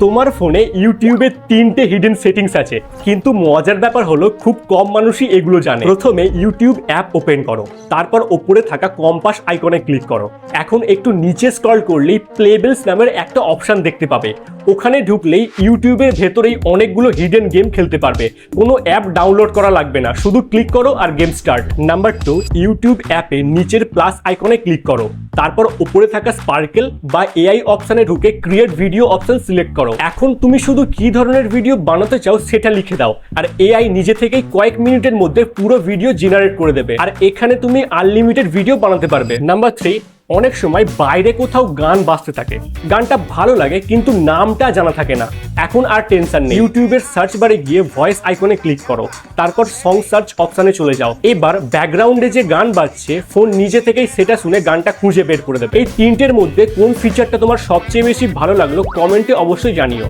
তোমার ফোনে ইউটিউবে 3টে হিডেন সেটিংস আছে, কিন্তু মজার ব্যাপার হলো খুব কম মানুষই এগুলো জানে। প্রথমে ইউটিউব অ্যাপ ওপেন করো, তারপর ওপরে থাকা কম্পাস আইকনে ক্লিক করো। এখন একটু নিচে স্ক্রল করলেই প্লেবেলস নামের একটা অপশন দেখতে পাবে। ওখানে ঢুকলেই ইউটিউবের ভেতরেই অনেকগুলো হিডেন গেম খেলতে পারবে। কোনো অ্যাপ ডাউনলোড করা লাগবে না, শুধু ক্লিক করো আর গেম স্টার্ট। নাম্বার 2, ইউটিউব অ্যাপে নিচের প্লাস আইকনে ক্লিক করো, তারপর উপরে থাকা স্পার্কেল বা এআই অপশনে ঢুকে ক্রিয়েট ভিডিও অপশন সিলেক্ট করো। এখন তুমি শুধু কি ধরনের ভিডিও বানাতে চাও সেটা লিখে দাও, আর এআই নিজে থেকেই কয়েক মিনিটের মধ্যে পুরো ভিডিও জেনারেট করে দেবে। আর এখানে তুমি আনলিমিটেড ভিডিও বানাতে পারবে। নাম্বার 3, অনেক সময় বাইরে কোথাও গান বাজতে থাকে, গানটা ভালো লাগে কিন্তু নামটা জানা থাকে না। এখন আর টেনশন নেই, ইউটিউবের সার্চ বারে গিয়ে ভয়েস আইকনে ক্লিক করো, তারপর সং সার্চ অপশনে চলে যাও। এবার ব্যাকগ্রাউন্ডে যে গান বাজছে ফোন নিজে থেকেই সেটা শুনে গানটা খুঁজে বের করে দেবে। এই 3টের মধ্যে কোন ফিচারটা তোমার সবচেয়ে বেশি ভালো লাগলো কমেন্টে অবশ্যই জানিও।